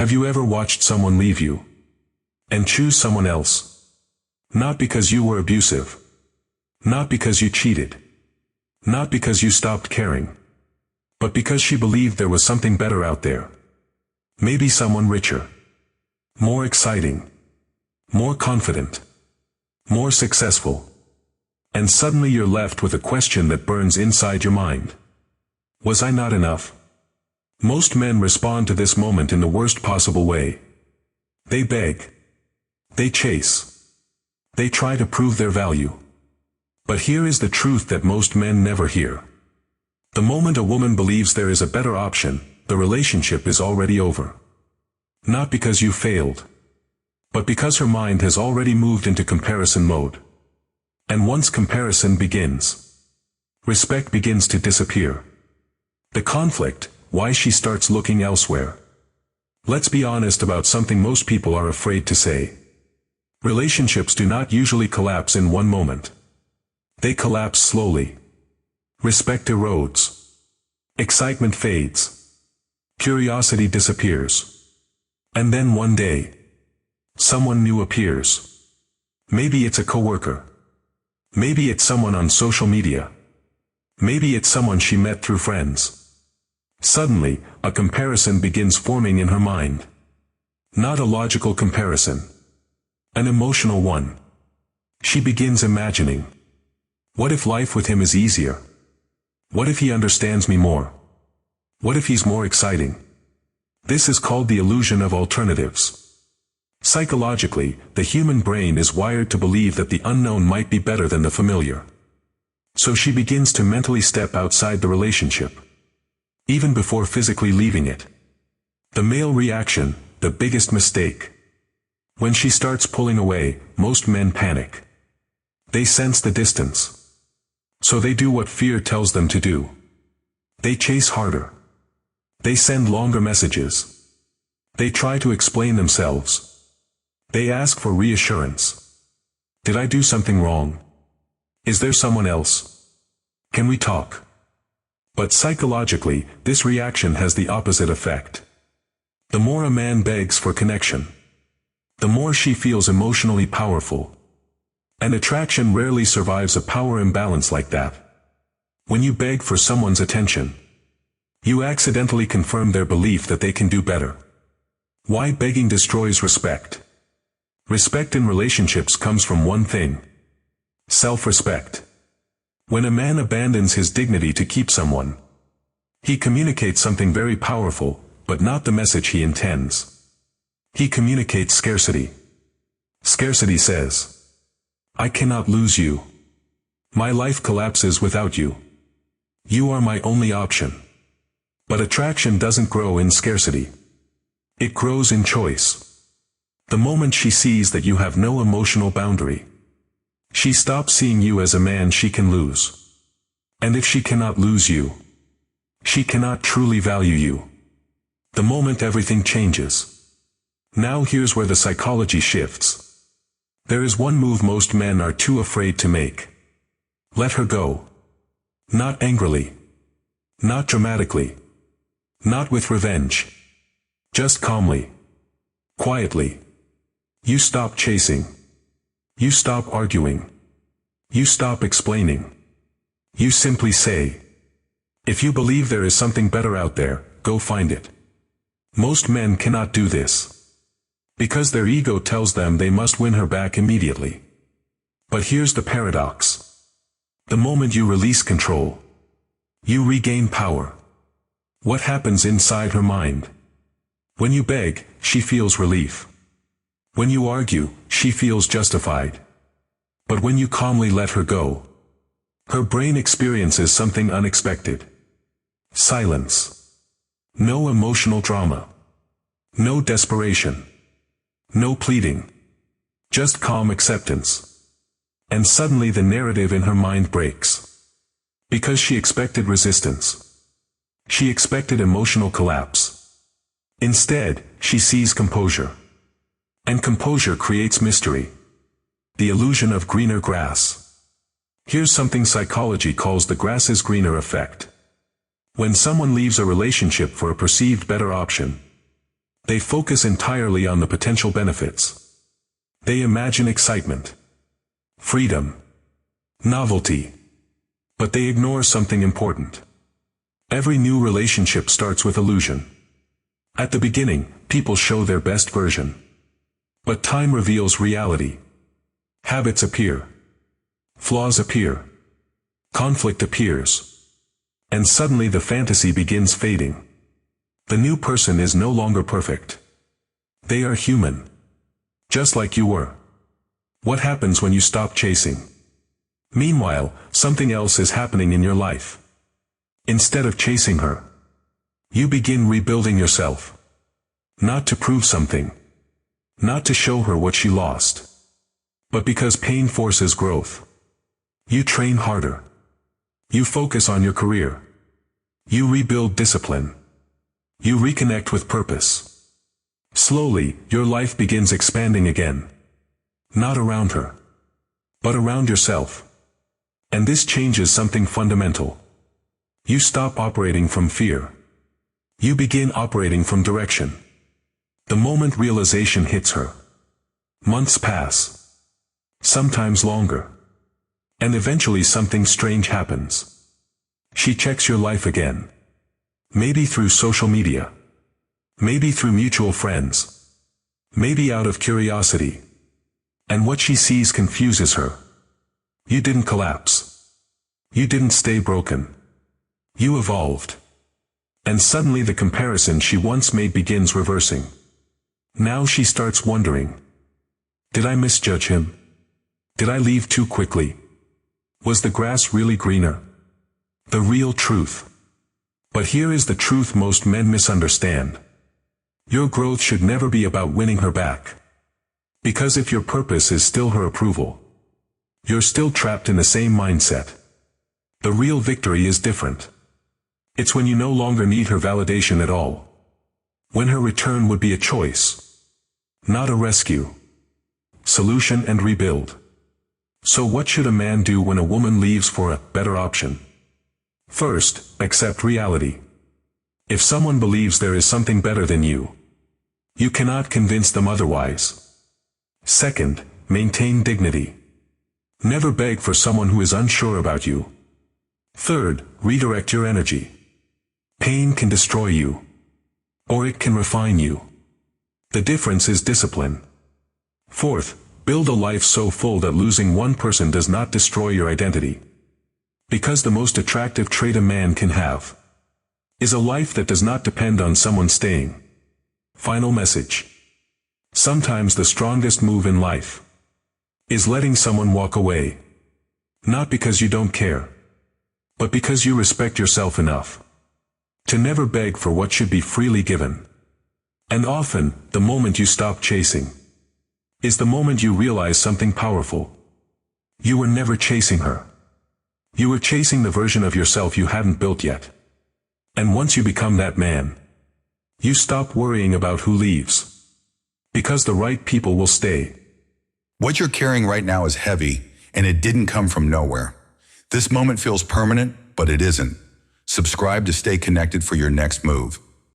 Have you ever watched someone leave you and choose someone else? Not because you were abusive. Not because you cheated. Not because you stopped caring. But because she believed there was something better out there. Maybe someone richer. More exciting. More confident. More successful. And suddenly you're left with a question that burns inside your mind. Was I not enough? Most men respond to this moment in the worst possible way. They beg. They chase. They try to prove their value. But here is the truth that most men never hear. The moment a woman believes there is a better option, the relationship is already over. Not because you failed, but because her mind has already moved into comparison mode. And once comparison begins, respect begins to disappear. The conflict, why she starts looking elsewhere. Let's be honest about something most people are afraid to say. Relationships do not usually collapse in one moment. They collapse slowly. Respect erodes. Excitement fades. Curiosity disappears. And then one day, someone new appears. Maybe it's a coworker. Maybe it's someone on social media. Maybe it's someone she met through friends. Suddenly, a comparison begins forming in her mind. Not a logical comparison. An emotional one. She begins imagining. What if life with him is easier? What if he understands me more? What if he's more exciting? This is called the illusion of alternatives. Psychologically, the human brain is wired to believe that the unknown might be better than the familiar. So she begins to mentally step outside the relationship, even before physically leaving it. The male reaction, the biggest mistake. When she starts pulling away, most men panic. They sense the distance. So they do what fear tells them to do. They chase harder. They send longer messages. They try to explain themselves. They ask for reassurance. Did I do something wrong? Is there someone else? Can we talk? But psychologically, this reaction has the opposite effect. The more a man begs for connection, the more she feels emotionally powerful. And attraction rarely survives a power imbalance like that. When you beg for someone's attention, you accidentally confirm their belief that they can do better. Why begging destroys respect? Respect in relationships comes from one thing: self-respect. When a man abandons his dignity to keep someone, he communicates something very powerful, but not the message he intends. He communicates scarcity. Scarcity says, I cannot lose you. My life collapses without you. You are my only option. But attraction doesn't grow in scarcity. It grows in choice. The moment she sees that you have no emotional boundary, she stops seeing you as a man she can lose. And if she cannot lose you, she cannot truly value you. The moment everything changes. Now here's where the psychology shifts. There is one move most men are too afraid to make. Let her go. Not angrily. Not dramatically. Not with revenge. Just calmly. Quietly. You stop chasing. You stop arguing. You stop explaining. You simply say, if you believe there is something better out there, go find it. Most men cannot do this, because their ego tells them they must win her back immediately. But here's the paradox. The moment you release control, you regain power. What happens inside her mind? When you beg, she feels relief. When you argue, she feels justified. But when you calmly let her go, her brain experiences something unexpected. Silence. No emotional drama. No desperation. No pleading. Just calm acceptance. And suddenly the narrative in her mind breaks. Because she expected resistance. She expected emotional collapse. Instead, she sees composure. And composure creates mystery. The illusion of greener grass. Here's something psychology calls the grass is greener effect. When someone leaves a relationship for a perceived better option, They focus entirely on the potential benefits. They imagine excitement, freedom, novelty. But they ignore something important. Every new relationship starts with illusion. At the beginning, people show their best version. But time reveals reality. Habits appear. Flaws appear. Conflict appears. And suddenly the fantasy begins fading. The new person is no longer perfect. They are human. Just like you were. What happens when you stop chasing? Meanwhile, something else is happening in your life. Instead of chasing her, you begin rebuilding yourself. Not to prove something. Not to show her what she lost. But because pain forces growth. You train harder. You focus on your career. You rebuild discipline. You reconnect with purpose. Slowly, your life begins expanding again. Not around her, but around yourself. And this changes something fundamental. You stop operating from fear. You begin operating from direction. The moment realization hits her, months pass. Sometimes longer. And eventually something strange happens. She checks your life again. Maybe through social media. Maybe through mutual friends. Maybe out of curiosity. And what she sees confuses her. You didn't collapse. You didn't stay broken. You evolved. And suddenly the comparison she once made begins reversing. Now she starts wondering. Did I misjudge him? Did I leave too quickly? Was the grass really greener? The real truth. But here is the truth most men misunderstand. Your growth should never be about winning her back. Because if your purpose is still her approval, you're still trapped in the same mindset. The real victory is different. It's when you no longer need her validation at all. When her return would be a choice. Not a rescue. Solution and rebuild. So what should a man do when a woman leaves for a better option? First, accept reality. If someone believes there is something better than you, you cannot convince them otherwise. Second, maintain dignity. Never beg for someone who is unsure about you. Third, redirect your energy. Pain can destroy you. Or it can refine you. The difference is discipline. Fourth, build a life so full that losing one person does not destroy your identity. Because the most attractive trait a man can have is a life that does not depend on someone staying. Final message. Sometimes the strongest move in life is letting someone walk away. Not because you don't care, but because you respect yourself enough to never beg for what should be freely given. And often, the moment you stop chasing is the moment you realize something powerful. You were never chasing her. You were chasing the version of yourself you hadn't built yet. And once you become that man, you stop worrying about who leaves. Because the right people will stay. What you're carrying right now is heavy, and it didn't come from nowhere. This moment feels permanent, but it isn't. Subscribe to stay connected for your next move.